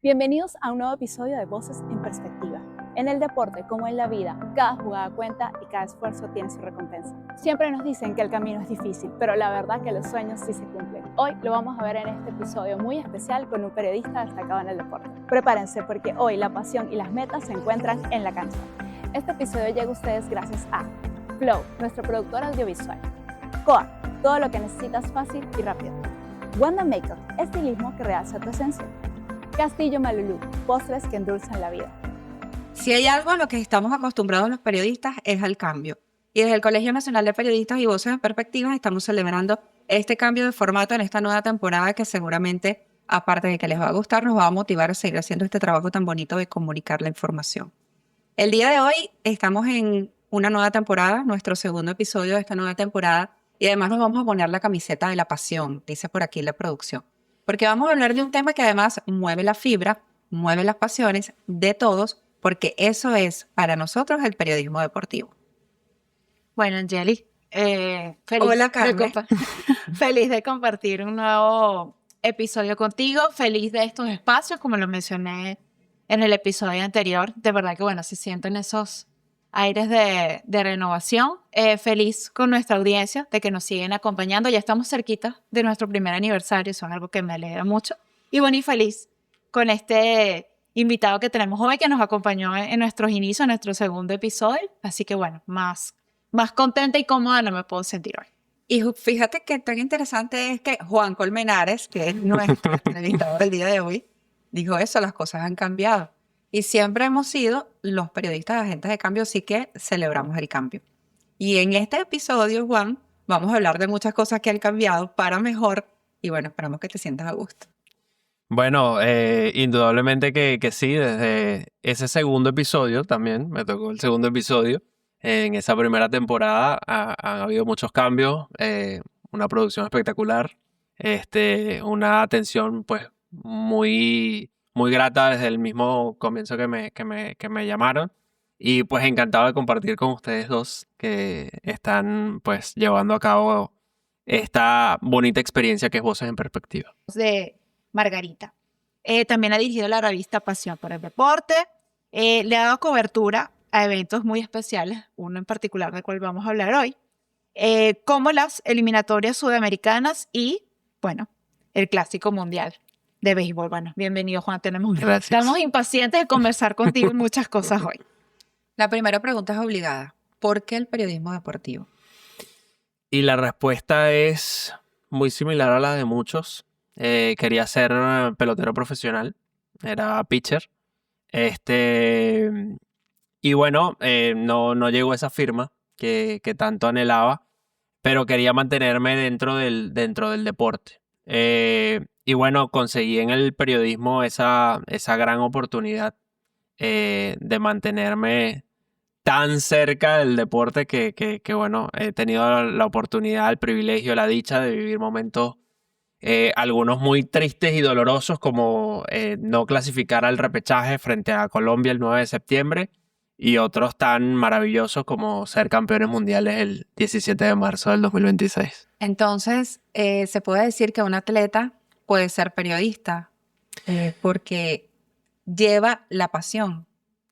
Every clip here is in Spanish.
Bienvenidos a un nuevo episodio de Voces en Perspectiva. En el deporte, como en la vida, cada jugada cuenta y cada esfuerzo tiene su recompensa. Siempre nos dicen que el camino es difícil, pero la verdad que los sueños sí se cumplen. Hoy lo vamos a ver en este episodio muy especial con un periodista destacado en el deporte. Prepárense porque hoy la pasión y las metas se encuentran en la cancha. Este episodio llega a ustedes gracias a Flow, nuestro productor audiovisual. Coa, todo lo que necesitas fácil y rápido. Wanda Makeup, estilismo que realza tu esencia. Castillo Malulú, postres que endulzan la vida. Si hay algo a lo que estamos acostumbrados los periodistas es al cambio. Y desde el Colegio Nacional de Periodistas y Voces en Perspectiva estamos celebrando este cambio de formato en esta nueva temporada que seguramente, aparte de que les va a gustar, nos va a motivar a seguir haciendo este trabajo tan bonito de comunicar la información. El día de hoy estamos en una nueva temporada, nuestro segundo episodio de esta nueva temporada, y además nos vamos a poner la camiseta de la pasión, dice por aquí la producción. Porque vamos a hablar de un tema que además mueve la fibra, mueve las pasiones de todos, porque eso es para nosotros el periodismo deportivo. Bueno, Angeli, Hola, Carmen. feliz de compartir un nuevo episodio contigo, feliz de estos espacios, como lo mencioné en el episodio anterior. De verdad que, bueno, se sienten esos aires de renovación. Feliz con nuestra audiencia, de que nos siguen acompañando. Ya estamos cerquita de nuestro primer aniversario, eso es algo que me alegra mucho. Y bueno, y feliz con este invitado que tenemos hoy, que nos acompañó en nuestros inicios, en nuestro segundo episodio. Así que, bueno, más contenta y cómoda no me puedo sentir hoy. Y fíjate que tan interesante es que Juan Colmenares, que es nuestro entrevistador del día de hoy, dijo eso, las cosas han cambiado. Y siempre hemos sido los periodistas agentes de cambio, así que celebramos el cambio. Y en este episodio, Juan, vamos a hablar de muchas cosas que han cambiado para mejor. Y bueno, esperamos que te sientas a gusto. Bueno, indudablemente que sí, desde ese segundo episodio también, me tocó el segundo episodio, en esa primera temporada han habido muchos cambios, una producción espectacular, una atención pues muy grata desde el mismo comienzo que me llamaron y pues encantado de compartir con ustedes dos que están pues llevando a cabo esta bonita experiencia que es Voces en Perspectiva. De Margarita. También ha dirigido la revista Pasión por el Deporte. Le ha dado cobertura a eventos muy especiales, uno en particular del cual vamos a hablar hoy, como las eliminatorias sudamericanas y, bueno, el Clásico Mundial de béisbol. Bueno, bienvenido, Juan. Estamos impacientes de conversar contigo en muchas cosas hoy. La primera pregunta es obligada. ¿Por qué el periodismo deportivo? Y la respuesta es muy similar a la de muchos. Quería ser pelotero profesional, era pitcher. Y bueno, no llegó a esa firma que tanto anhelaba, pero quería mantenerme dentro del deporte. Y bueno, conseguí en el periodismo esa gran oportunidad de mantenerme tan cerca del deporte que bueno, he tenido la oportunidad, el privilegio, la dicha de vivir momentos, algunos muy tristes y dolorosos, como no clasificar al repechaje frente a Colombia el 9 de septiembre, y otros tan maravillosos como ser campeones mundiales el 17 de marzo del 2026. Entonces, se puede decir que un atleta puede ser periodista porque lleva la pasión.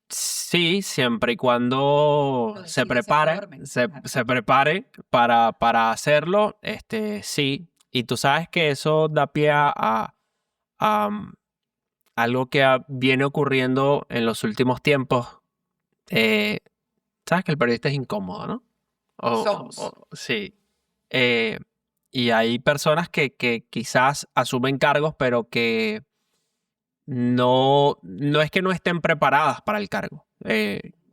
Sí, siempre y cuando se prepare para hacerlo, sí. Y tú sabes que eso da pie a algo que viene ocurriendo en los últimos tiempos. Sabes que el periodista es incómodo, ¿no? Somos. Sí. Y hay personas que quizás asumen cargos, pero que no es que no estén preparadas para el cargo,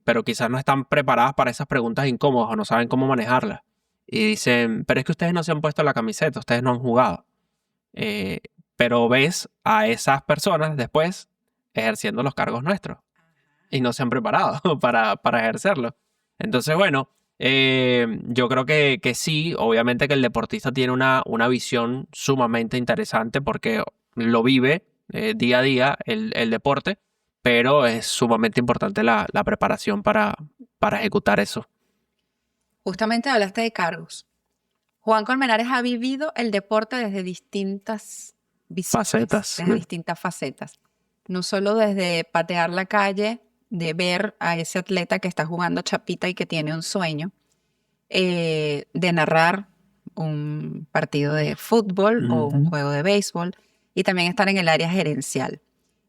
pero quizás no están preparadas para esas preguntas incómodas o no saben cómo manejarlas. Y dicen, pero es que ustedes no se han puesto la camiseta, ustedes no han jugado. Pero ves a esas personas después ejerciendo los cargos nuestros y no se han preparado para ejercerlo. Entonces, bueno, yo creo que sí, obviamente que el deportista tiene una visión sumamente interesante porque lo vive día a día el deporte, pero es sumamente importante la preparación para ejecutar eso. Justamente hablaste de cargos. Juan Colmenares ha vivido el deporte desde distintas visiones, Facetas. desde distintas facetas. no solo desde patear la calle, de ver a ese atleta que está jugando chapita y que tiene un sueño, de narrar un partido de fútbol o un juego de béisbol, y también estar en el área gerencial.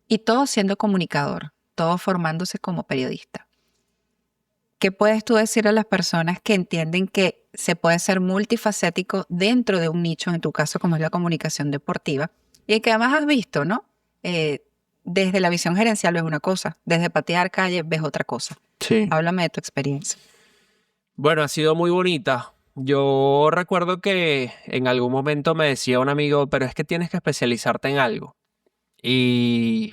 Y todo siendo comunicador, todo formándose como periodista. ¿Qué puedes tú decir a las personas que entienden que se puede ser multifacético dentro de un nicho, en tu caso como es la comunicación deportiva, y que además has visto, ¿no? Desde la visión gerencial ves una cosa, desde patear calle ves otra cosa. Sí. Háblame de tu experiencia. Bueno, ha sido muy bonita. Yo recuerdo que en algún momento me decía un amigo, pero es que tienes que especializarte en algo. Y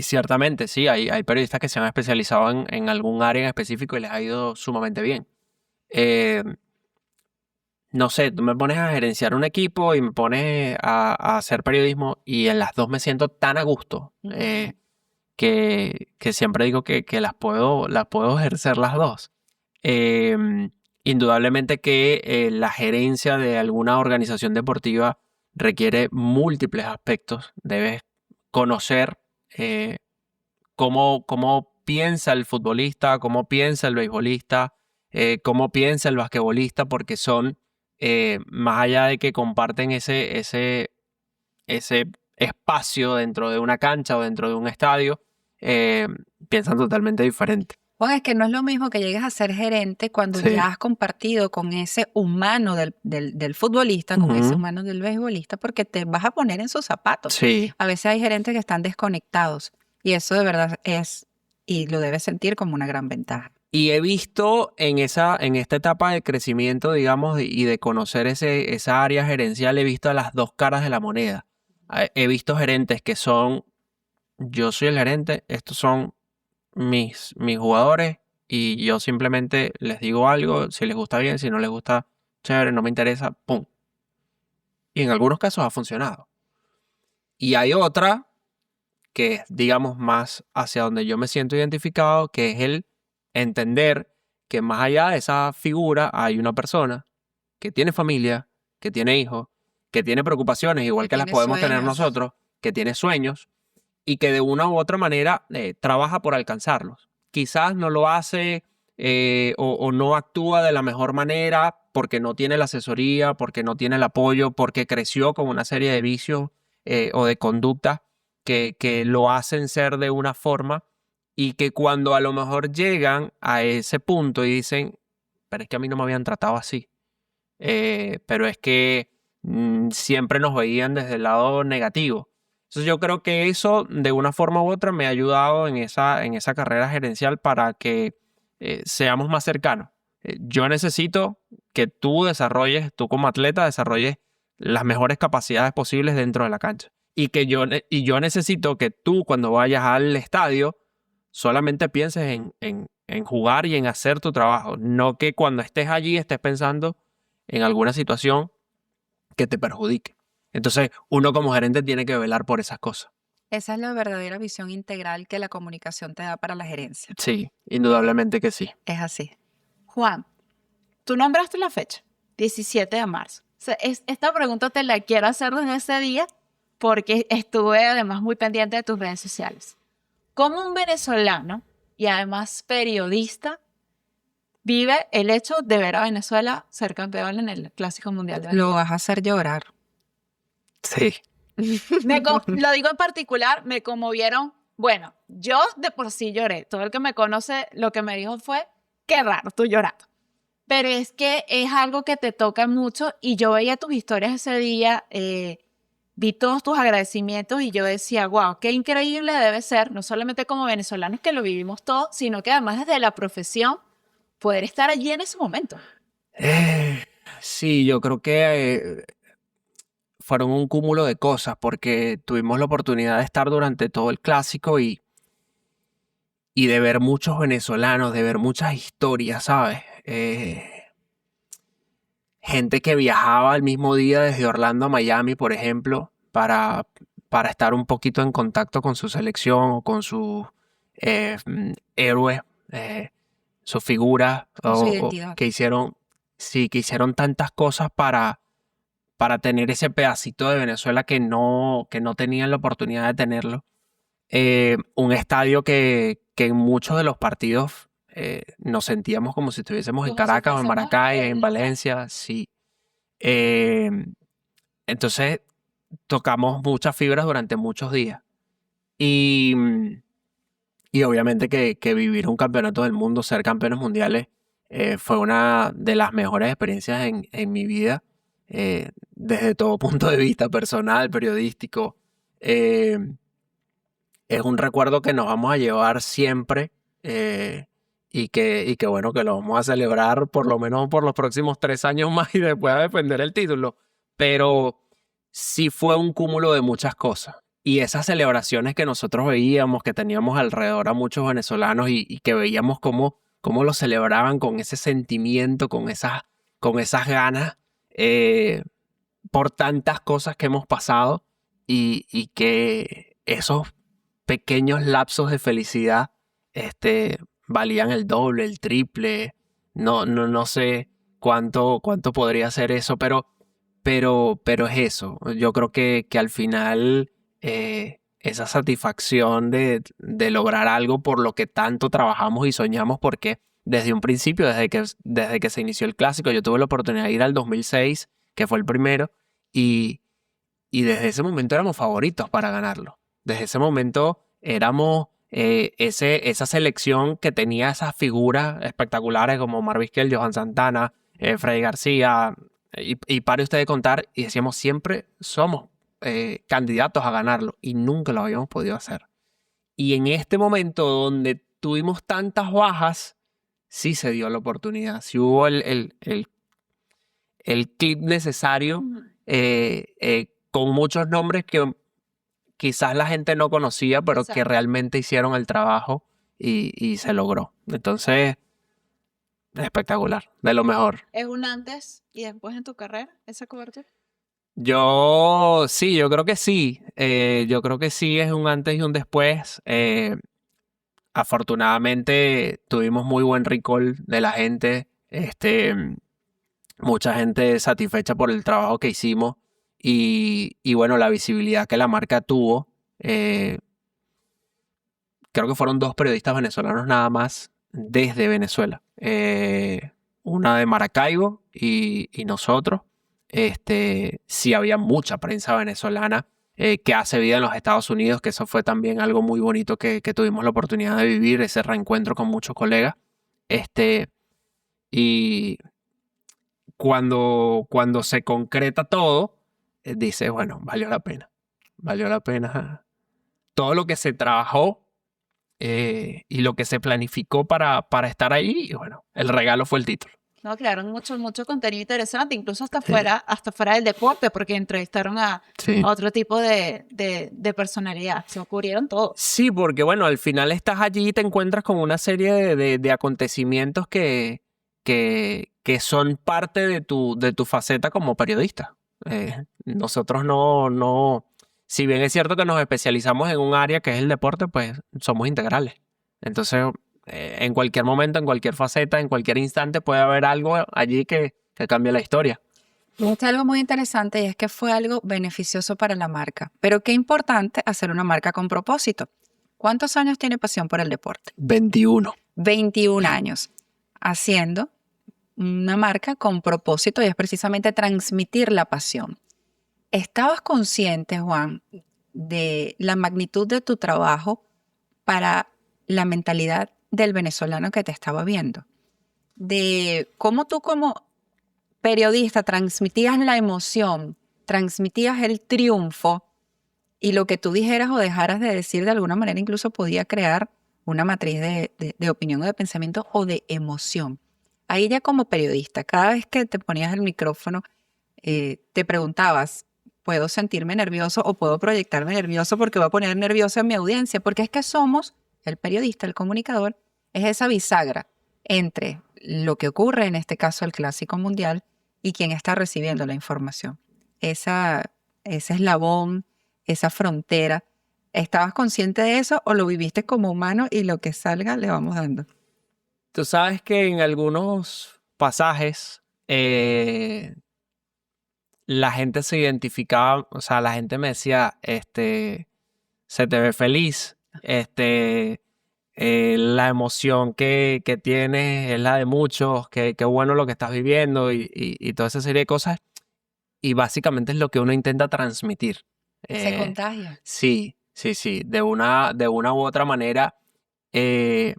ciertamente, sí, hay periodistas que se han especializado en algún área en específico y les ha ido sumamente bien. Eh, no sé, tú me pones a gerenciar un equipo y me pones a hacer periodismo y en las dos me siento tan a gusto que siempre digo que las puedo ejercer las dos. Eh, indudablemente que la gerencia de alguna organización deportiva requiere múltiples aspectos. Debes conocer cómo piensa el futbolista, cómo piensa el beisbolista, cómo piensa el basquetbolista, porque son, más allá de que comparten ese espacio dentro de una cancha o dentro de un estadio, piensan totalmente diferente. Bueno, es que no es lo mismo que llegues a ser gerente cuando Sí. ya has compartido con ese humano del futbolista, con ese Ujú. humano del beisbolista, porque te vas a poner en sus zapatos. Sí. A veces hay gerentes que están desconectados y eso de verdad es, y lo debes sentir como una gran ventaja. Y he visto en esta etapa de crecimiento, digamos, y de conocer esa área gerencial, he visto las dos caras de la moneda. He visto gerentes que son, yo soy el gerente, estos son mis jugadores y yo simplemente les digo algo, si les gusta bien, si no les gusta, chévere, no me interesa, pum. Y en algunos casos ha funcionado. Y hay otra que es, digamos, más hacia donde yo me siento identificado, que es el entender que más allá de esa figura hay una persona que tiene familia, que tiene hijos, que tiene preocupaciones, igual Que que las tiene podemos tener sueños. nosotros, que tiene sueños y que de una u otra manera trabaja por alcanzarlos. Quizás no lo hace o no actúa de la mejor manera porque no tiene la asesoría, porque no tiene el apoyo, porque creció con una serie de vicios o de conductas que lo hacen ser de una forma y que cuando a lo mejor llegan a ese punto y dicen, pero es que a mí no me habían tratado así, pero es que siempre nos veían desde el lado negativo. Entonces yo creo que eso de una forma u otra me ha ayudado en esa carrera gerencial para que seamos más cercanos. Yo necesito que tú como atleta desarrolles las mejores capacidades posibles dentro de la cancha. Y yo necesito que tú cuando vayas al estadio solamente pienses en jugar y en hacer tu trabajo. No que cuando estés allí estés pensando en alguna situación que te perjudique. Entonces, uno como gerente tiene que velar por esas cosas. Esa es la verdadera visión integral que la comunicación te da para la gerencia. Sí, indudablemente que sí. Es así. Juan, tú nombraste la fecha, 17 de marzo. O sea, esta pregunta te la quiero hacer desde ese día porque estuve además muy pendiente de tus redes sociales. ¿Cómo un venezolano y además periodista vive el hecho de ver a Venezuela ser campeón en el Clásico Mundial de Lo Béisbol? vas a hacer llorar. Sí. Lo digo en particular, me conmovieron. Bueno, yo de por sí lloré. Todo el que me conoce lo que me dijo fue, qué raro, tú llorando. Pero es que es algo que te toca mucho y yo veía tus historias ese día, vi todos tus agradecimientos y yo decía, wow, qué increíble debe ser, no solamente como venezolanos que lo vivimos todo, sino que además desde la profesión poder estar allí en ese momento. Sí, yo creo que fueron un cúmulo de cosas porque tuvimos la oportunidad de estar durante todo el clásico y de ver muchos venezolanos, de ver muchas historias, ¿sabes? Gente que viajaba el mismo día desde Orlando a Miami, por ejemplo, para estar un poquito en contacto con su selección o con sus héroes, sus figuras, Con su o identidad. que hicieron tantas cosas para tener ese pedacito de Venezuela que no tenían la oportunidad de tenerlo. Un estadio que en muchos de los partidos nos sentíamos como si estuviésemos en Como si Caracas o en fuésemos Maracay, en local. Valencia, sí. Eh, entonces tocamos muchas fibras durante muchos días. Y, y obviamente que vivir un campeonato del mundo, ser campeones mundiales, fue una de las mejores experiencias en mi vida, desde todo punto de vista personal, periodístico. Eh, es un recuerdo que nos vamos a llevar siempre, y que bueno, que lo vamos a celebrar por lo menos por los próximos 3 años más y después a defender el título. Pero sí fue un cúmulo de muchas cosas. Y esas celebraciones que nosotros veíamos, que teníamos alrededor a muchos venezolanos y que veíamos cómo lo celebraban con ese sentimiento, con esas ganas, por tantas cosas que hemos pasado y que esos pequeños lapsos de felicidad valían el doble, el triple. No sé cuánto podría ser eso, pero es eso. Yo creo que al final esa satisfacción de lograr algo por lo que tanto trabajamos y soñamos, porque desde un principio, desde que se inició el clásico, yo tuve la oportunidad de ir al 2006, que fue el primero, y desde ese momento éramos favoritos para ganarlo. Desde ese momento éramos esa selección que tenía esas figuras espectaculares como Omar Vizquel, Johan Santana, Freddy García, y pare usted de contar, y decíamos siempre somos candidatos a ganarlo, y nunca lo habíamos podido hacer. Y en este momento donde tuvimos tantas bajas, sí se dio la oportunidad, sí hubo el clip necesario, con muchos nombres que quizás la gente no conocía, pero que Exacto. realmente hicieron el trabajo y se logró. Entonces, espectacular, de lo mejor. ¿Es un antes y después en tu carrera esa cobertura? Yo creo que sí. Yo creo que sí es un antes y un después. Afortunadamente tuvimos muy buen recall de la gente. Mucha gente satisfecha por el trabajo que hicimos y bueno, la visibilidad que la marca tuvo. Creo que fueron 2 periodistas venezolanos nada más desde Venezuela. Una de Maracaibo y nosotros. Sí había mucha prensa venezolana que hace vida en los Estados Unidos, que eso fue también algo muy bonito que tuvimos la oportunidad de vivir, ese reencuentro con muchos colegas. Y cuando se concreta todo, dices, bueno, valió la pena. Valió la pena todo lo que se trabajó y lo que se planificó para estar ahí. Y bueno, el regalo fue el título. No, crearon mucho contenido interesante, incluso hasta fuera del deporte, porque entrevistaron a Sí. otro tipo de personalidad. Se ocurrieron todo. Sí, porque bueno, al final estás allí y te encuentras con una serie de acontecimientos que son parte de tu faceta como periodista. Nosotros no, si bien es cierto que nos especializamos en un área que es el deporte, pues somos integrales. Entonces, en cualquier momento, en cualquier faceta, en cualquier instante puede haber algo allí que cambie la historia. Dijiste algo muy interesante y es que fue algo beneficioso para la marca. Pero qué importante hacer una marca con propósito. ¿Cuántos años tiene Pasión por el Deporte? 21. 21 años haciendo una marca con propósito y es precisamente transmitir la pasión. ¿Estabas consciente, Juan, de la magnitud de tu trabajo para la mentalidad del venezolano que te estaba viendo? De cómo tú como periodista transmitías la emoción, transmitías el triunfo y lo que tú dijeras o dejaras de decir de alguna manera incluso podía crear una matriz de opinión o de pensamiento o de emoción. Ahí ya como periodista, cada vez que te ponías el micrófono, te preguntabas, ¿puedo sentirme nervioso o puedo proyectarme nervioso porque voy a poner nervioso a mi audiencia? Porque es que somos, el periodista, el comunicador, es esa bisagra entre lo que ocurre, en este caso el Clásico Mundial, y quien está recibiendo la información. Ese eslabón, esa frontera, ¿estabas consciente de eso o lo viviste como humano y lo que salga le vamos dando? Tú sabes que en algunos pasajes la gente se identificaba, o sea, la gente me decía, se te ve feliz, la emoción que tienes es la de muchos, qué bueno lo que estás viviendo y toda esa serie de cosas. Y básicamente es lo que uno intenta transmitir. Se Eh, contagia. sí, de una u otra manera. eh,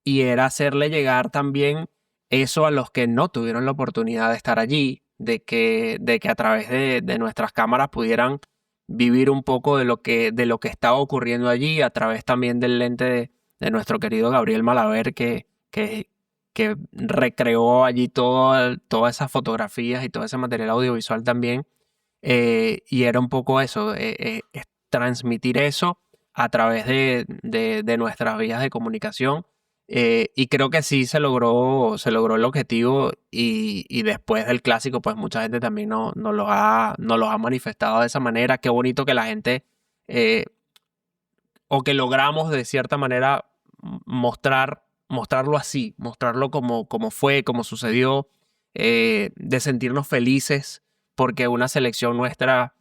y era hacerle llegar también eso a los que no tuvieron la oportunidad de estar allí, de que a través de nuestras cámaras pudieran vivir un poco de lo que estaba ocurriendo allí, a través también del lente de nuestro querido Gabriel Malaver, que recreó allí todas esas fotografías y todo ese material audiovisual también. Y era un poco eso, es transmitir eso a través de nuestras vías de comunicación. Y creo que sí se logró el objetivo y después del clásico, pues mucha gente también nos lo ha manifestado de esa manera. Qué bonito que la gente, eh, o que logramos de cierta manera mostrarlo así, mostrarlo como fue, como sucedió, de sentirnos felices porque una selección nuestra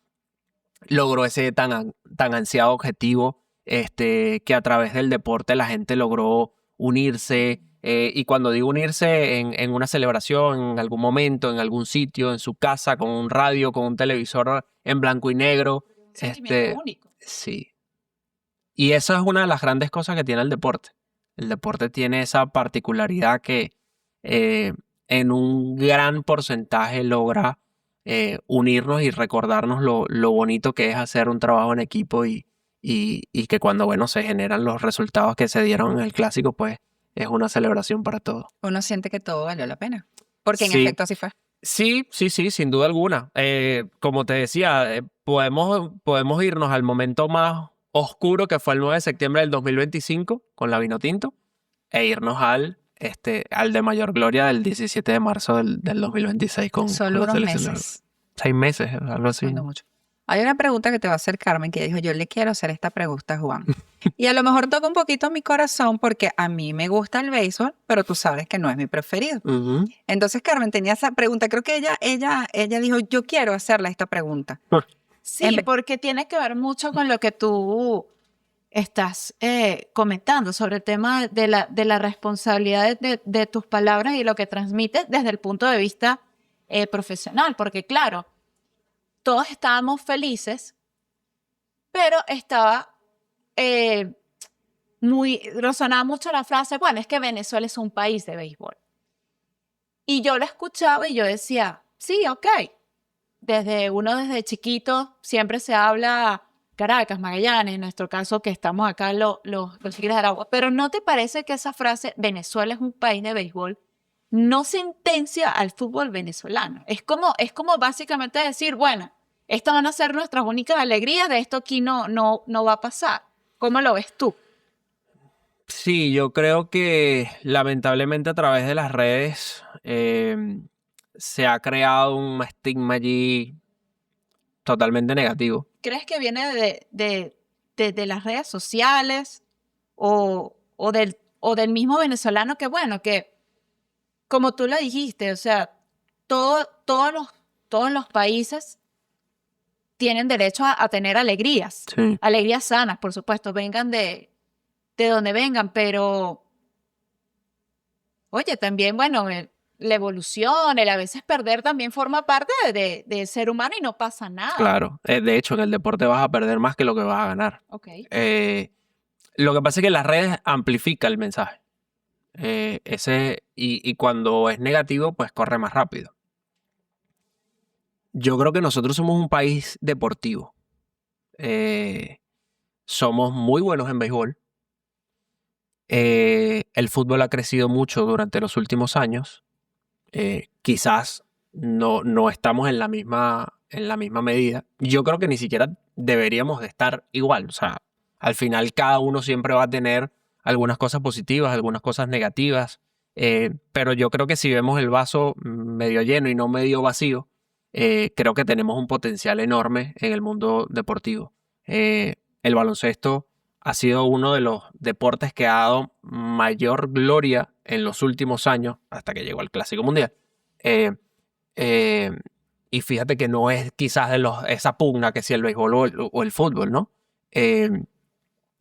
logró ese tan ansiado objetivo, que a través del deporte la gente logró unirse. Y cuando digo unirse en una celebración, en algún momento, en algún sitio, en su casa, con un radio, con un televisor en blanco y negro. Un sentimiento único. Sí. Y eso es una de las grandes cosas que tiene el deporte. El deporte tiene esa particularidad que eh, en un gran porcentaje logra unirnos y recordarnos lo bonito que es hacer un trabajo en equipo y que cuando, bueno, se generan los resultados que se dieron en el clásico, pues es una celebración para todos. Uno siente que todo valió la pena. Porque en Sí. efecto así fue. Sí, sin duda alguna. Como te decía, podemos irnos al momento más oscuro que fue el 9 de septiembre del 2025 con la Vinotinto e irnos al de mayor gloria del 17 de marzo del 2026 con Solo la unos selección. meses. 6 meses, algo así. Cuando mucho. Hay una pregunta que te va a hacer Carmen que dijo, yo le quiero hacer esta pregunta a Juan. Y a lo mejor toca un poquito mi corazón porque a mí me gusta el béisbol, pero tú sabes que no es mi preferido. Ujú. Entonces Carmen tenía esa pregunta. Creo que ella dijo, yo quiero hacerle esta pregunta. Sí, porque tiene que ver mucho con lo que tú estás comentando sobre el tema de la responsabilidad de tus palabras y lo que transmites desde el punto de vista profesional. Porque claro, todos estábamos felices, pero estaba resonaba mucho la frase, bueno, es que Venezuela es un país de béisbol. Y yo la escuchaba y yo decía, sí, ok. Desde chiquito siempre se habla Caracas, Magallanes, en nuestro caso que estamos acá los Tigres de Aragua. Pero ¿no te parece que esa frase, Venezuela es un país de béisbol, no sentencia al fútbol venezolano? Es como básicamente decir, bueno, estas van a ser nuestras únicas alegrías, de esto aquí no va a pasar. ¿Cómo lo ves tú? Sí, yo creo que lamentablemente a través de las redes se ha creado un estigma allí totalmente negativo. ¿Crees que viene de las redes sociales o del mismo venezolano que, bueno, que como tú lo dijiste, o sea, todos los países tienen derecho a tener alegrías, Sí. alegrías sanas, por supuesto, vengan de donde vengan, pero, oye, también, bueno, la evolución, el a veces perder también forma parte de ser humano y no pasa nada. Claro, de hecho en el deporte vas a perder más que lo que vas a ganar. Ok. Lo que pasa es que las redes amplifican el mensaje. Y cuando es negativo, pues corre más rápido. Yo creo que nosotros somos un país deportivo. Somos muy buenos en béisbol. El fútbol ha crecido mucho durante los últimos años. Quizás no estamos en la misma medida. Yo creo que ni siquiera deberíamos de estar igual. O sea, al final cada uno siempre va a tener algunas cosas positivas, algunas cosas negativas. Pero yo creo que si vemos el vaso medio lleno y no medio vacío, creo que tenemos un potencial enorme en el mundo deportivo. El baloncesto ha sido uno de los deportes que ha dado mayor gloria en los últimos años, hasta que llegó al Clásico Mundial. y fíjate que no es quizás esa pugna que si el béisbol o el fútbol, ¿no?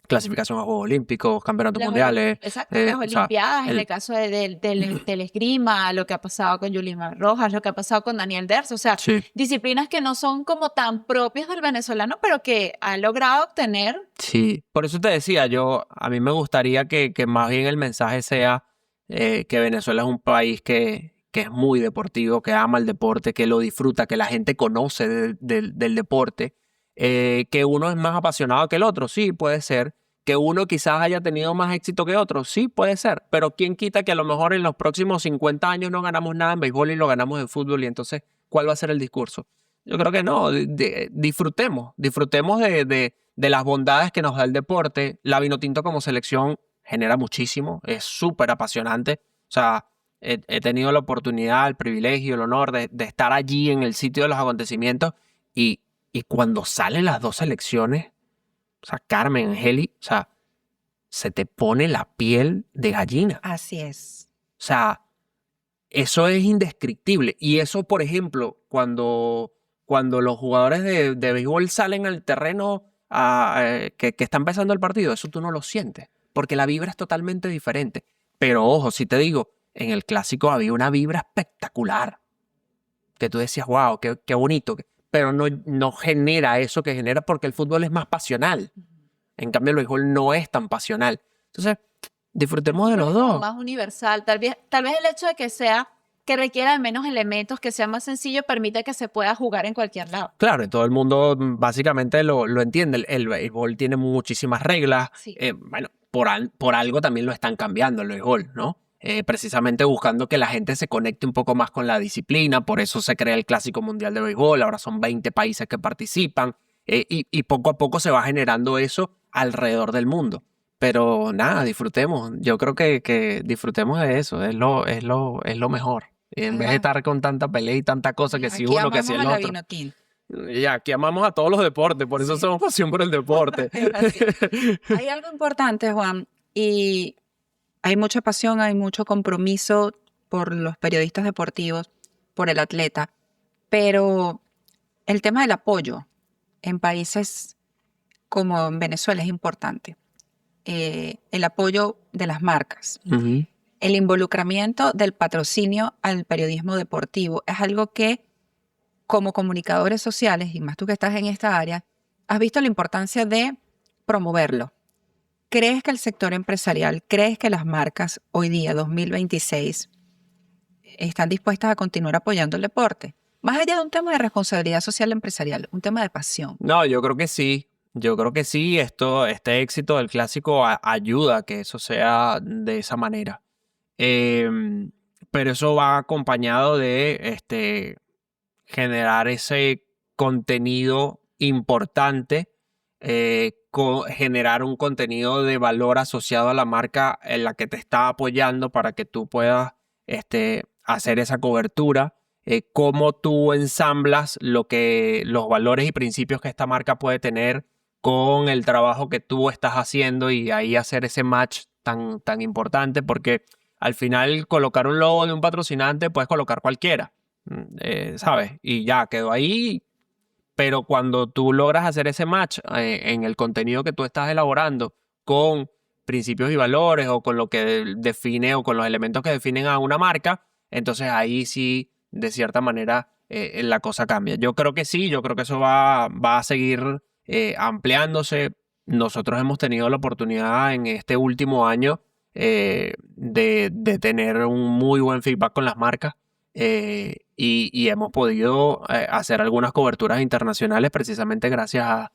Clasificación a Juegos Olímpicos, campeonatos mundiales. Exacto, las O sea, Olimpiadas, en el caso del esgrima, lo que ha pasado con Yulimar Rojas, lo que ha pasado con Daniel Derz, o sea, sí, disciplinas que no son como tan propias del venezolano, pero que ha logrado obtener. sí. Por eso te decía, a mí me gustaría que más bien el mensaje sea que Venezuela es un país que es muy deportivo, que ama el deporte, que lo disfruta, que la gente conoce del deporte. Que uno es más apasionado que el otro, sí, puede ser. Que uno quizás haya tenido más éxito que otro, sí, puede ser. Pero ¿quién quita que a lo mejor en los próximos 50 años no ganamos nada en béisbol y lo ganamos en fútbol? Y entonces, ¿cuál va a ser el discurso? Yo creo que no, disfrutemos de las bondades que nos da el deporte. La Vinotinto como selección genera muchísimo, es súper apasionante. O sea, he tenido la oportunidad, el privilegio, el honor de estar allí en el sitio de los acontecimientos y cuando salen las dos selecciones, o sea, Carmen, Angeli, o sea, se te pone la piel de gallina. Así es. O sea, eso es indescriptible. Y eso, por ejemplo, cuando los jugadores de béisbol salen al terreno que está empezando el partido, eso tú no lo sientes, porque la vibra es totalmente diferente. Pero ojo, si te digo, en el clásico había una vibra espectacular, que tú decías, wow, qué bonito, pero no genera eso que genera porque el fútbol es más pasional. En cambio, el béisbol no es tan pasional. Entonces, disfrutemos de los Como dos. más universal. Tal vez el hecho de que requiera de menos elementos, que sea más sencillo, permite que se pueda jugar en cualquier lado. Claro, y todo el mundo básicamente lo entiende. El béisbol tiene muchísimas reglas. Sí. Bueno, por algo también lo están cambiando el béisbol, ¿no? Precisamente buscando que la gente se conecte un poco más con la disciplina. Por eso se crea el Clásico Mundial de Béisbol. Ahora son 20 países que participan. Y poco a poco se va generando eso alrededor del mundo. Pero nada, disfrutemos. Yo creo que disfrutemos de eso. Es lo mejor. En vez de estar con tanta pelea y tanta cosa que si Aquí uno, que si amamos el a la otro. Vinotinto. Y aquí amamos a todos los deportes, por eso somos pasión por el deporte. Es así. Hay algo importante, Juan, y hay mucha pasión, hay mucho compromiso por los periodistas deportivos, por el atleta, pero el tema del apoyo en países como en Venezuela es importante. El apoyo de las marcas, Ujú. el involucramiento del patrocinio al periodismo deportivo es algo que como comunicadores sociales, y más tú que estás en esta área, has visto la importancia de promoverlo. ¿Crees que el sector empresarial, crees que las marcas hoy día, 2026, están dispuestas a continuar apoyando el deporte? Más allá de un tema de responsabilidad social empresarial, un tema de pasión. No, yo creo que sí. Yo creo que sí. Este éxito del clásico ayuda a que eso sea de esa manera. Pero eso va acompañado de generar ese contenido importante, generar un contenido de valor asociado a la marca en la que te está apoyando para que tú puedas hacer esa cobertura, cómo tú ensamblas los valores y principios que esta marca puede tener con el trabajo que tú estás haciendo y ahí hacer ese match tan importante, porque al final colocar un logo de un patrocinante puedes colocar cualquiera. ¿Sabes? Y ya quedó ahí, pero cuando tú logras hacer ese match en el contenido que tú estás elaborando con principios y valores o con lo que define o con los elementos que definen a una marca, entonces ahí sí, de cierta manera, la cosa cambia. Yo creo que sí, yo creo que eso va a seguir ampliándose. Nosotros hemos tenido la oportunidad en este último año de tener un muy buen feedback con las marcas. Y hemos podido hacer algunas coberturas internacionales precisamente gracias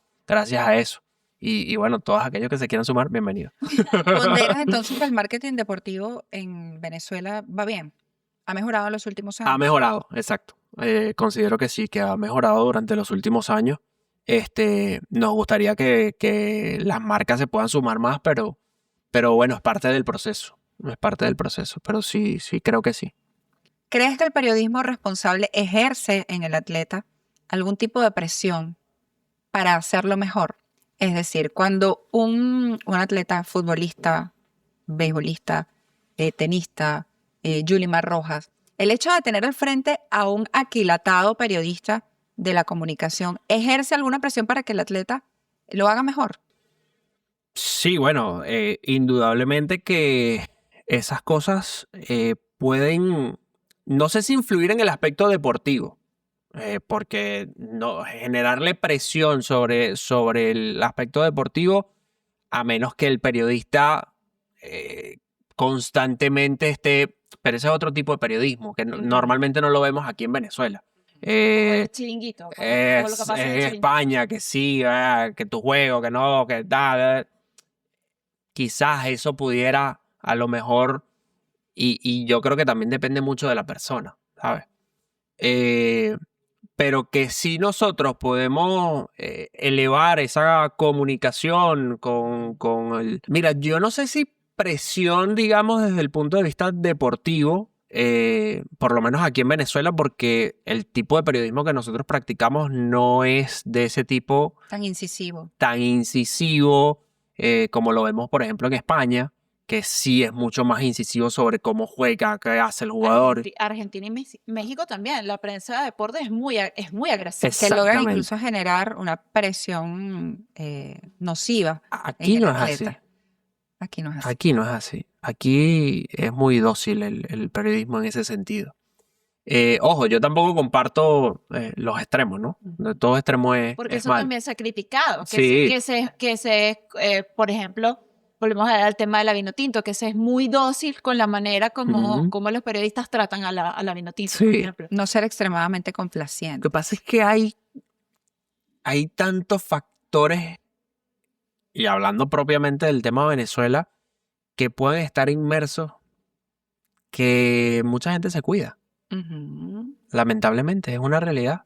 a eso. Y bueno, todos aquellos que se quieran sumar, bienvenidos. ¿Ponderas entonces que el marketing deportivo en Venezuela va bien? ¿Ha mejorado en los últimos años? Ha mejorado, exacto. Considero que sí, que ha mejorado durante los últimos años. Nos gustaría que las marcas se puedan sumar más, pero bueno, es parte del proceso. Es parte del proceso, pero sí, creo que sí. ¿Crees que el periodismo responsable ejerce en el atleta algún tipo de presión para hacerlo mejor? Es decir, cuando un atleta futbolista, beisbolista, tenista, Yulimar Rojas, el hecho de tener al frente a un aquilatado periodista de la comunicación, ¿ejerce alguna presión para que el atleta lo haga mejor? Sí, bueno, indudablemente que esas cosas pueden, no sé si influir en el aspecto deportivo, porque no, generarle presión sobre el aspecto deportivo, a menos que el periodista constantemente esté, pero ese es otro tipo de periodismo, que normalmente no lo vemos aquí en Venezuela. El chiringuito, todo lo que pasa en el chiringuito. España, que sí, que tu juego, que no, que tal. Quizás eso pudiera a lo mejor, y yo creo que también depende mucho de la persona, ¿sabes? Pero que sí nosotros podemos elevar esa comunicación con el... Mira, yo no sé si presión, digamos, desde el punto de vista deportivo, por lo menos aquí en Venezuela, porque el tipo de periodismo que nosotros practicamos no es de ese tipo Tan incisivo. tan incisivo como lo vemos, por ejemplo, en España, que sí es mucho más incisivo sobre cómo juega, qué hace el jugador. Argentina y México también. La prensa de deporte es muy agresiva. Que logra Exactamente. incluso generar una presión nociva Aquí en no el es así. atleta. Aquí no es así. Aquí no es así. Aquí es muy dócil el periodismo en ese sentido. Ojo, yo tampoco comparto los extremos, ¿no? Todo extremo Porque es eso mal. también se ha criticado. Sí. Por ejemplo, volvemos al tema de la Vinotinto, que se es muy dócil con la manera Ujú. como los periodistas tratan a la Vinotinto, Sí. por ejemplo. No ser extremadamente Lo complaciente. que pasa es que hay tantos factores, y hablando propiamente del tema de Venezuela, que pueden estar inmersos que mucha gente se cuida. Ujú. Lamentablemente, es una realidad.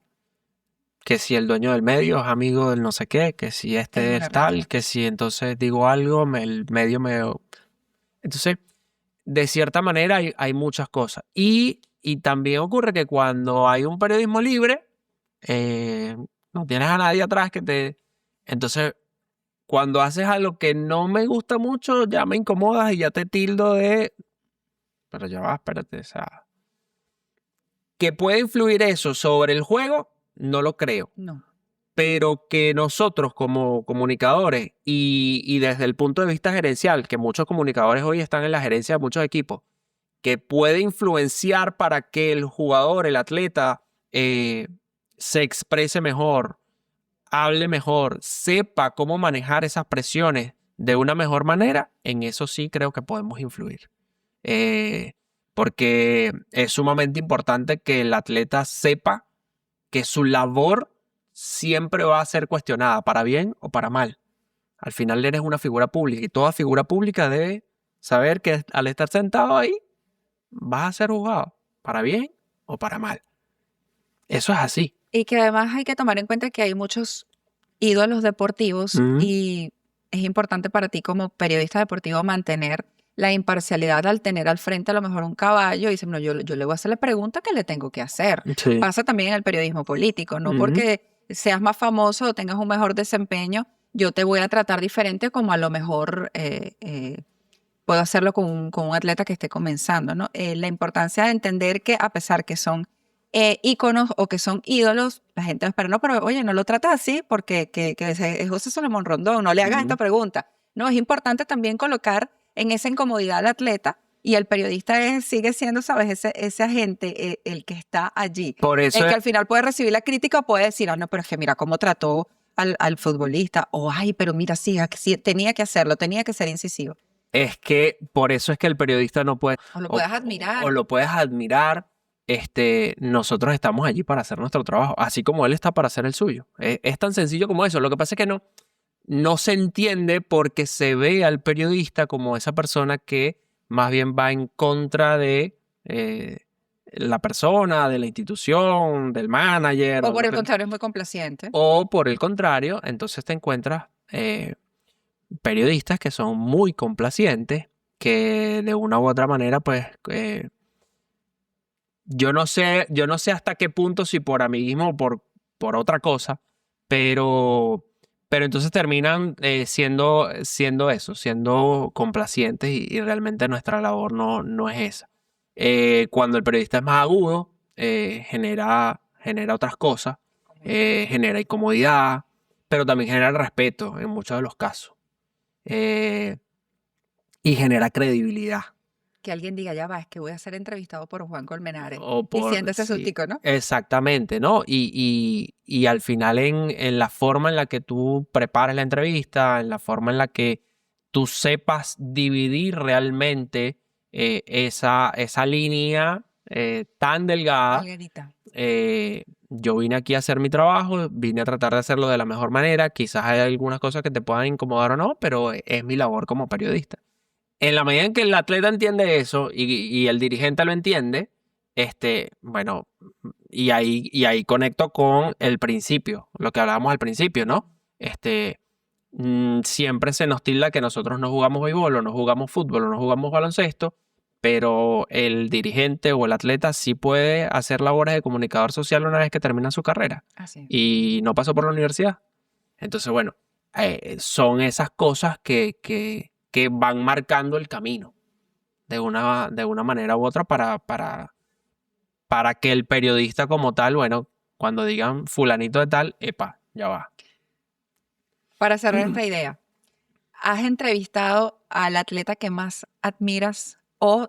Que si el dueño del medio es amigo del no sé qué, que si este Es es tal, verdad. que si entonces digo algo, el medio me... Entonces, de cierta manera hay muchas cosas. Y también ocurre que cuando hay un periodismo libre, no tienes a nadie atrás que te... Entonces, cuando haces algo que no me gusta mucho, ya me incomodas y ya te tildo de... Pero ya va, espérate, o sea... ¿Que puede influir eso sobre el juego? No lo creo. No. Pero que nosotros como comunicadores y desde el punto de vista gerencial, que muchos comunicadores hoy están en la gerencia de muchos equipos, que puede influenciar para que el jugador, el atleta, se exprese mejor, hable mejor, sepa cómo manejar esas presiones de una mejor manera, en eso sí creo que podemos influir. Porque es sumamente importante que el atleta sepa que su labor siempre va a ser cuestionada, para bien o para mal. Al final eres una figura pública y toda figura pública debe saber que al estar sentado ahí vas a ser juzgado, para bien o para mal. Eso es así. Y que además hay que tomar en cuenta que hay muchos ídolos deportivos Ujú. y es importante para ti como periodista deportivo mantener la imparcialidad al tener al frente a lo mejor un caballo y dices, no, yo le voy a hacer la pregunta que le tengo que hacer. Sí. Pasa también en el periodismo político, no Ujú. porque seas más famoso o tengas un mejor desempeño, yo te voy a tratar diferente como a lo mejor puedo hacerlo con un atleta que esté comenzando, ¿no? La importancia de entender que a pesar que son íconos o que son ídolos, la gente va a esperar, no, pero oye, no lo tratas así porque es José Solomón Rondón, no le hagas esta pregunta. No, es importante también colocar en esa incomodidad al atleta y el periodista sigue siendo, ¿sabes? Ese agente, el que está allí. Por eso El que es- al final puede recibir la crítica o puede decir, ah, no, pero es que mira cómo trató al futbolista, o ay, pero mira, sí, tenía que hacerlo, tenía que ser incisivo. Es que por eso es que el periodista no puede... O lo puedes admirar. O lo puedes admirar. Nosotros estamos allí para hacer nuestro trabajo, así como él está para hacer el suyo. Es tan sencillo como eso. Lo que pasa es que no se entiende porque se ve al periodista como esa persona que más bien va en contra de la persona, de la institución, del manager. O por el contrario, es muy complaciente. O por el contrario, entonces te encuentras periodistas que son muy complacientes, que de una u otra manera, pues, yo no sé hasta qué punto, si por amiguismo o por otra cosa, pero entonces terminan siendo eso, siendo complacientes y realmente nuestra labor no es esa. Cuando el periodista es más agudo, genera otras cosas, genera incomodidad, pero también genera respeto en muchos de los casos. Eh, y genera credibilidad. Que alguien diga, ya va, es que voy a ser entrevistado por Juan Colmenares. O Y siente ese sí, sustico, ¿no? exactamente, ¿no? Y al final en la forma en la que tú prepares la entrevista, en la forma en la que tú sepas dividir realmente esa línea tan delgada. Margarita. Yo vine aquí a hacer mi trabajo, vine a tratar de hacerlo de la mejor manera. Quizás hay algunas cosas que te puedan incomodar o no, pero es mi labor como periodista. En la medida en que el atleta entiende eso y el dirigente lo entiende, bueno, y ahí conecto con el principio, lo que hablábamos al principio, ¿no? Siempre se nos tilda que nosotros no jugamos béisbol, o no jugamos fútbol, o no jugamos baloncesto, pero el dirigente o el atleta sí puede hacer labores de comunicador social una vez que termina su carrera Así. y no pasó por la universidad. Entonces, bueno, son esas cosas que van marcando el camino de una manera u otra para que el periodista como tal, bueno, cuando digan fulanito de tal, epa, ya va. Para cerrar esta idea, ¿has entrevistado al atleta que más admiras o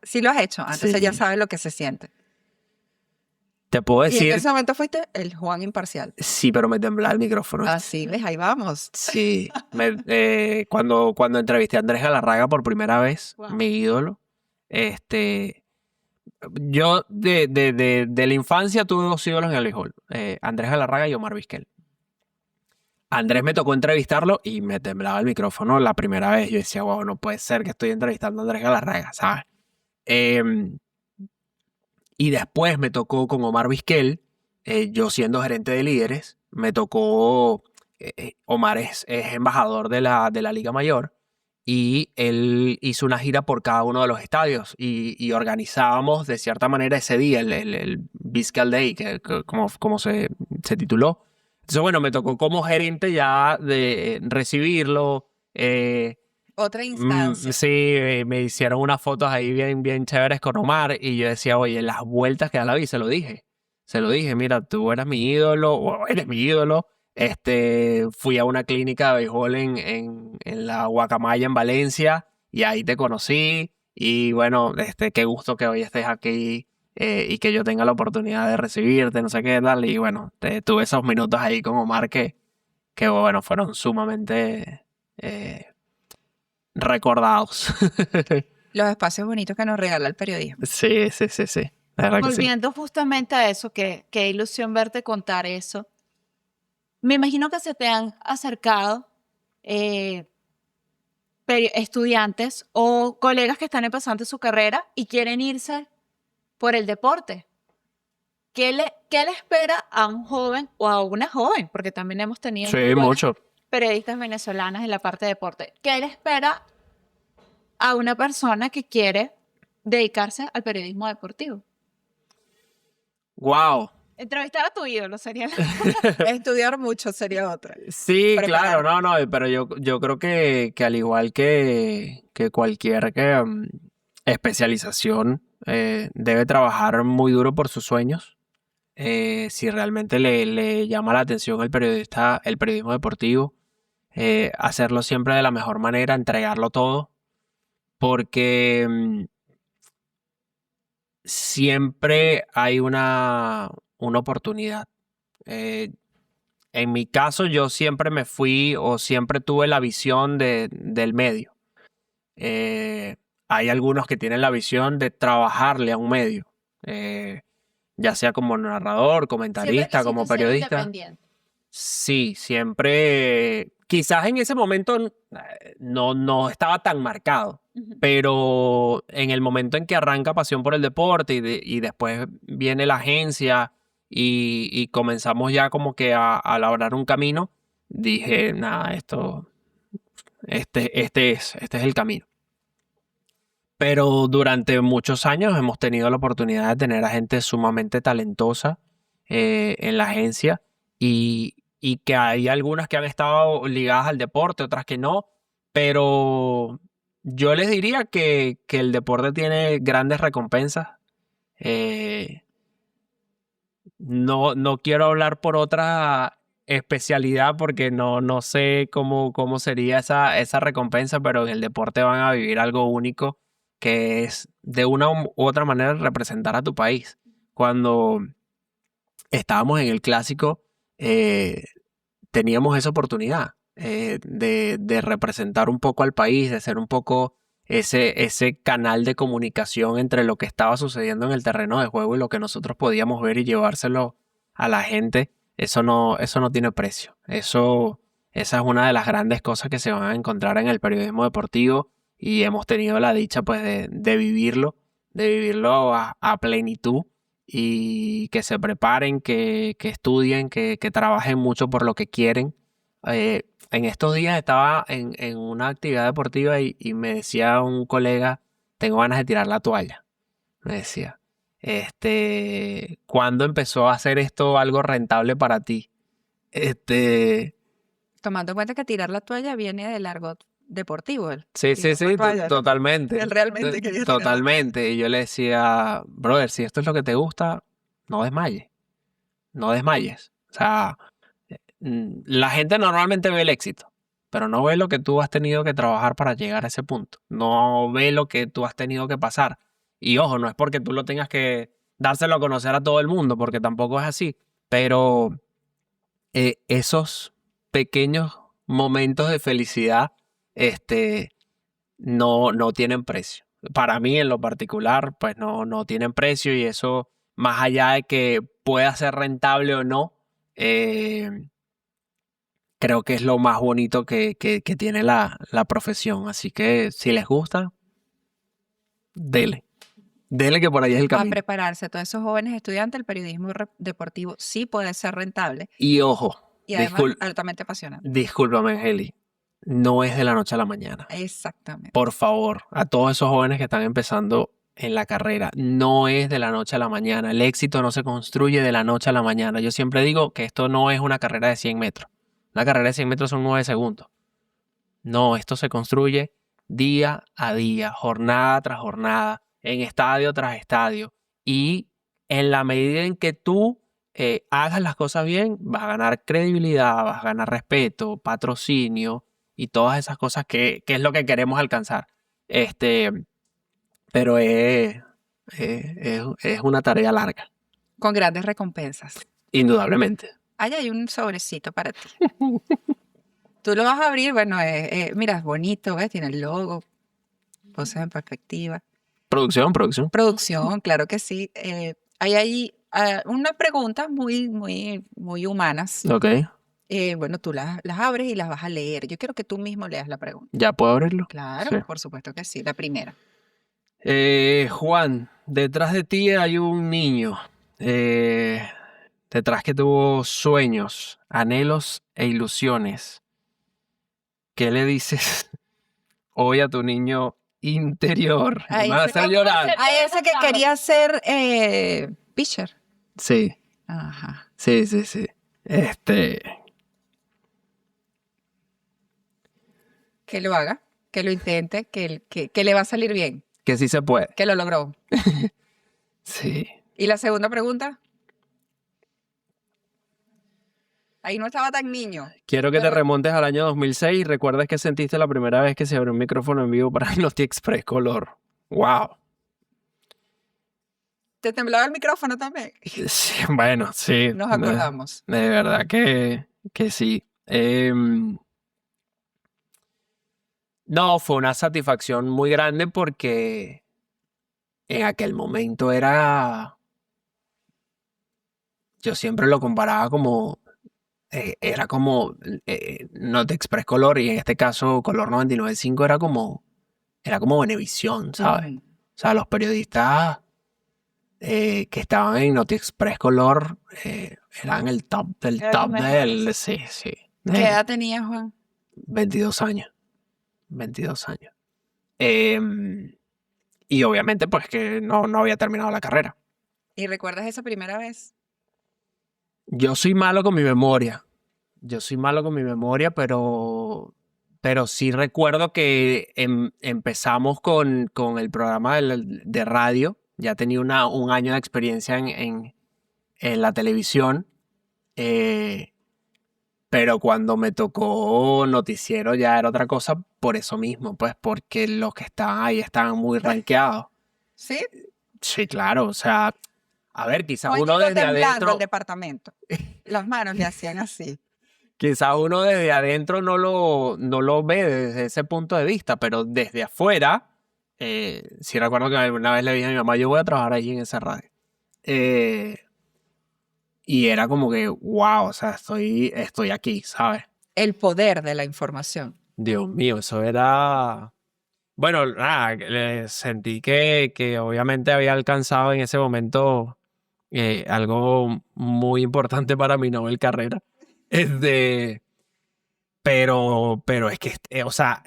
si lo has hecho, entonces Sí. ya sabes lo que se siente? Te puedo Y en decir, ese momento fuiste el Juan imparcial. sí, pero me temblaba el micrófono. Así, ¿ves? Ahí vamos. Sí, cuando entrevisté a Andrés Galarraga por primera vez, Wow. mi ídolo, yo de la infancia tuve dos ídolos en el béisbol, Andrés Galarraga y Omar Vizquel. Andrés me tocó entrevistarlo y me temblaba el micrófono la primera vez. Yo decía, wow, no puede ser que estoy entrevistando a Andrés Galarraga, ¿sabes? Y después me tocó con Omar Vizquel, yo siendo gerente de líderes, me tocó, Omar es embajador de la Liga Mayor y él hizo una gira por cada uno de los estadios y organizábamos de cierta manera ese día, el Vizquel Day, como se tituló. Entonces, bueno, me tocó como gerente ya de recibirlo. Otra instancia. Sí, me hicieron unas fotos ahí bien, bien chéveres con Omar y yo decía, oye, las vueltas que da la vida, se lo dije, mira, tú eras mi ídolo, o eres mi ídolo. Fui a una clínica de béisbol en la Guacamaya en Valencia y ahí te conocí y bueno, qué gusto que hoy estés aquí y que yo tenga la oportunidad de recibirte, no sé qué tal, y bueno, tuve esos minutos ahí con Omar que bueno, fueron sumamente recordados. Los espacios bonitos que nos regala el periodismo. Sí. La verdad que sí. Volviendo justamente a eso, qué ilusión verte contar eso. Me imagino que se te han acercado estudiantes o colegas que están empezando su carrera y quieren irse por el deporte. ¿Qué le espera a un joven o a una joven? Porque también hemos tenido muy Sí, buenas mucho. periodistas venezolanas en la parte de deporte. ¿Qué le espera a una persona que quiere dedicarse al periodismo deportivo? Wow. Entrevistar a tu ídolo sería Estudiar mucho sería otra. Sí, Preparar. claro, no, pero yo creo que al igual que cualquier especialización, debe trabajar muy duro por sus sueños. Si realmente le llama la atención el periodismo deportivo, hacerlo siempre de la mejor manera, entregarlo todo, porque siempre hay una oportunidad. En mi caso, yo siempre me fui o siempre tuve la visión del medio. Hay algunos que tienen la visión de trabajarle a un medio, ya sea como narrador, comentarista, como periodista. Sí, siempre, quizás en ese momento no estaba tan marcado, pero en el momento en que arranca Pasión por el Deporte y después viene la agencia y comenzamos ya como que a labrar un camino, dije, nada, este es el camino. Pero durante muchos años hemos tenido la oportunidad de tener a gente sumamente talentosa en la agencia y que hay algunas que han estado ligadas al deporte, otras que no, pero Yo les diría que el deporte tiene grandes recompensas. Eh, no quiero hablar por otra especialidad porque no sé cómo sería esa recompensa, pero en el deporte van a vivir algo único que es de una u otra manera representar a tu país. Cuando estábamos en el clásico, teníamos esa oportunidad de representar un poco al país, de ser un poco ese canal de comunicación entre lo que estaba sucediendo en el terreno de juego y lo que nosotros podíamos ver y llevárselo a la gente. Eso no tiene precio. Esa es una de las grandes cosas que se van a encontrar en el periodismo deportivo y hemos tenido la dicha pues de vivirlo a plenitud y que se preparen, que estudien, que trabajen mucho por lo que quieren. En estos días estaba en una actividad deportiva y me decía un colega, tengo ganas de tirar la toalla. Me decía, ¿cuándo empezó a hacer esto algo rentable para ti? Tomando en cuenta que tirar la toalla viene del argot deportivo. Sí, Tirar la toalla, ¿no? totalmente. Él realmente quería tirar. Totalmente. Y yo le decía, brother, si esto es lo que te gusta, no desmayes. No desmayes. O sea, la gente normalmente ve el éxito, pero no ve lo que tú has tenido que trabajar para llegar a ese punto. No ve lo que tú has tenido que pasar. Y ojo, no es porque tú lo tengas que dárselo a conocer a todo el mundo, porque tampoco es así. Pero esos pequeños momentos de felicidad, no tienen precio. Para mí, en lo particular, pues no tienen precio y eso, más allá de que pueda ser rentable o no, creo que es lo más bonito que tiene la profesión. Así que si les gusta, dele. Dele que por ahí es el A camino. prepararse, todos esos jóvenes estudiantes, el periodismo deportivo sí puede ser rentable Y ojo, y además altamente apasionante. discúlpame, Angeli, no es de la noche a la mañana. Exactamente. Por favor, a todos esos jóvenes que están empezando en la carrera, no es de la noche a la mañana. El éxito no se construye de la noche a la mañana. Yo siempre digo que esto no es una carrera de 100 metros. Una carrera de 100 metros son 9 segundos. No, esto se construye día a día, jornada tras jornada, en estadio tras estadio. Y en la medida en que tú hagas las cosas bien, vas a ganar credibilidad, vas a ganar respeto, patrocinio y todas esas cosas que es lo que queremos alcanzar. Pero es una tarea larga, Con grandes recompensas. indudablemente. Ahí hay un sobrecito para ti. Tú lo vas a abrir, bueno, mira, es bonito, ¿ves? Tiene el logo, poses en perspectiva. Producción. Producción, claro que sí. Hay ahí unas preguntas muy humanas. Ok, Bueno, tú las abres y las vas a leer. Yo quiero que tú mismo leas la pregunta. ¿ya puedo abrirlo? Claro, Sí. por supuesto que sí. La primera. Juan, detrás de ti hay un niño, detrás que tuvo sueños, anhelos e ilusiones. ¿Qué le dices hoy a tu niño interior? Me va a hacer llorar. A ese que quería ser pitcher. Sí, Ajá. sí. Que lo haga, que lo intente, que le va a salir bien, Que sí se puede. que lo logró. Sí. ¿Y la segunda pregunta? Ahí no estaba tan niño. Quiero que te Pero- remontes al año 2006 y recuerdes que sentiste la primera vez que se abrió un micrófono en vivo para Noti Express Color. ¡Wow! ¿Te temblaba el micrófono también? Sí, bueno, sí. Nos acordamos. De verdad que sí. No, fue una satisfacción muy grande porque en aquel momento yo siempre lo comparaba como, era como Noti Express Color y en este caso Color 99.5 era como Venevisión, ¿sabes? Ujú. O sea, los periodistas que estaban en Noti Express Color eran el top del Eran top los del... Sí. ¿Qué edad tenías, Juan? 22 años. 22 años. Y obviamente, pues que no había terminado la carrera. ¿Y recuerdas esa primera vez? Yo soy malo con mi memoria. Pero pero sí recuerdo que empezamos con el programa de radio. Ya tenía un año de experiencia en la televisión. Pero cuando me tocó noticiero ya era otra cosa por eso mismo, pues porque los que estaban ahí estaban muy rankeados. ¿Sí? Sí, claro, o sea, a ver, quizás Juan uno llegó desde temblando adentro, al departamento. Las manos le hacían así. quizás uno desde adentro no lo ve desde ese punto de vista, pero desde afuera, sí recuerdo que alguna vez le dije a mi mamá, yo voy a trabajar allí en esa radio. Y era como que, wow, o sea, estoy aquí, ¿sabes? El poder de la información. Dios mío, eso era... Bueno, nada, sentí que obviamente había alcanzado en ese momento algo muy importante para mi novel carrera. Pero es que, o sea,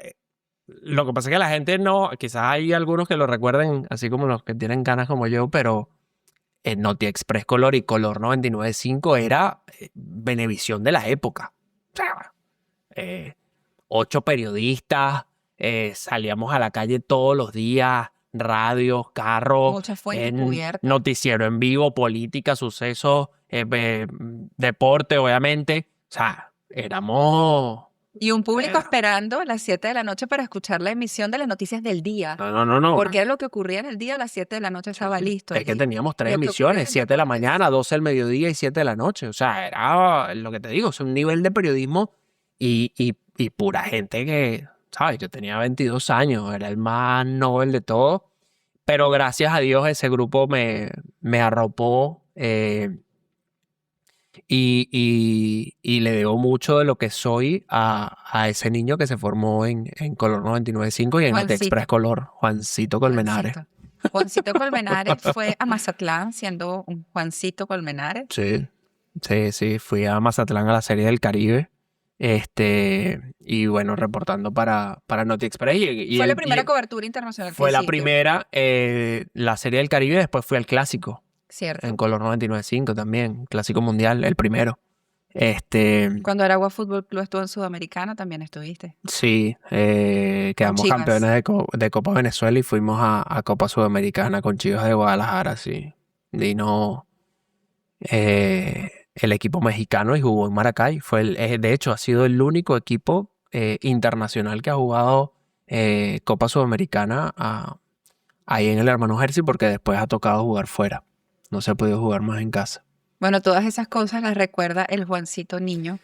lo que pasa es que la gente no, quizás hay algunos que lo recuerden, así como los que tienen ganas como yo, pero Noti Express Color y Color 99.5 era Venevisión de la época. O sea, 8 periodistas, salíamos a la calle todos los días, radios, carros, Muchas fuentes cubiertas. noticiero en vivo, política, sucesos, deporte, obviamente. O sea, éramos... Y un público esperando a las 7 de la noche para escuchar la emisión de las noticias del día. No. Porque era lo que ocurría en el día, a las 7 de la noche estaba listo. Es que allí. teníamos 3 Lo que emisiones, ocurría en 7 de la deportes. mañana, 12 del mediodía y 7 de la noche. O sea, era lo que te digo, es un nivel de periodismo y pura gente que, ¿sabes? Yo tenía 22 años, era el más novel de todos, pero gracias a Dios ese grupo me arropó y le debo mucho de lo que soy a ese niño que se formó en Color 99.5 y en Noti Juancito. Express Color, Juancito Colmenares. Juancito Colmenares fue a Mazatlán siendo un Juancito Colmenares. Sí, fui a Mazatlán a la Serie del Caribe, y bueno, reportando para Noti Express. Fue la primera cobertura internacional que Fue la hiciste. primera, la Serie del Caribe, después fui al Clásico, Cierto. en Color 99.5 también, Clásico Mundial, el primero. Cuando Aragua Fútbol Club estuvo en Sudamericana, también estuviste. Sí, quedamos Chivas. campeones de Copa Venezuela y fuimos a Copa Sudamericana con Chivas de Guadalajara, sí. Vino el equipo mexicano y jugó en Maracay. De hecho, ha sido el único equipo internacional que ha jugado Copa Sudamericana ahí en el Hermano Herci, porque después ha tocado jugar fuera. No se ha podido jugar más en casa. Bueno, todas esas cosas las recuerda el Juancito niño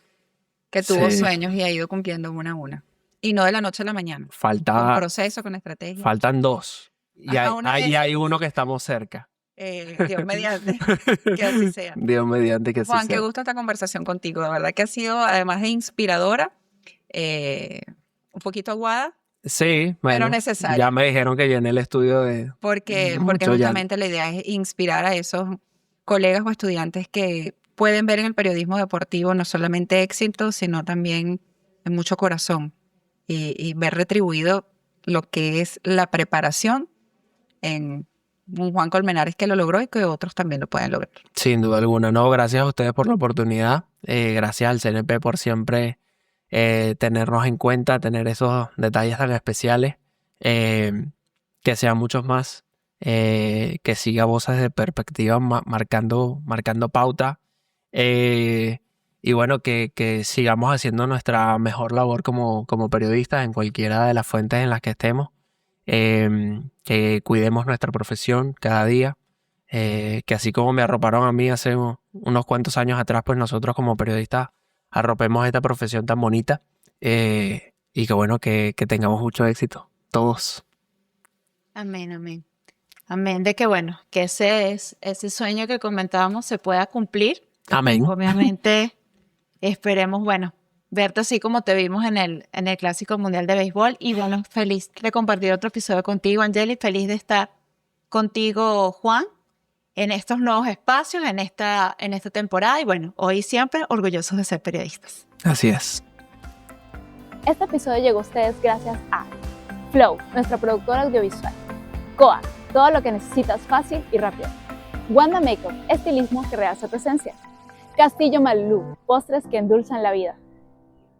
que tuvo Sí. sueños y ha ido cumpliendo una a una. Y no de la noche a la mañana. Con proceso, con estrategia. Faltan 2. Y Ajá, una vez. hay uno que estamos cerca. Dios mediante, que así sea. Dios mediante que así Juan, sea. qué gusto esta conversación contigo. De verdad que ha sido, además de inspiradora, un poquito aguada, Sí, bueno, necesaria. ya me dijeron que llené el estudio de porque mucho justamente la idea es inspirar a esos colegas o estudiantes que pueden ver en el periodismo deportivo no solamente éxito, sino también mucho corazón y ver retribuido lo que es la preparación en un Juan Colmenares que lo logró y que otros también lo pueden lograr. Sin duda alguna. No, gracias a ustedes por la oportunidad. Gracias al CNP por siempre tenernos en cuenta, tener esos detalles tan especiales. Que sean muchos más. Que siga Voces de Perspectiva marcando pauta. Y bueno, que sigamos haciendo nuestra mejor labor como periodistas en cualquiera de las fuentes en las que estemos. Que cuidemos nuestra profesión cada día. Que así como me arroparon a mí hace unos cuantos años atrás, pues nosotros como periodistas arropemos esta profesión tan bonita. Y que bueno, que tengamos mucho éxito, todos. Amén, amén. Amén, de que bueno, que ese sueño que comentábamos se pueda cumplir. Amén. Obviamente, esperemos, bueno, verte así como te vimos en el Clásico Mundial de Béisbol. Y bueno, feliz de compartir otro episodio contigo, Angeli. Feliz de estar contigo, Juan, en estos nuevos espacios, en esta temporada. Y bueno, hoy siempre orgullosos de ser periodistas. Así es. Este episodio llegó a ustedes gracias a Flow, nuestra productora audiovisual. Coa, todo lo que necesitas fácil y rápido. Wanda Makeup, estilismo que realza tu esencia. Castillo Malú, postres que endulzan la vida.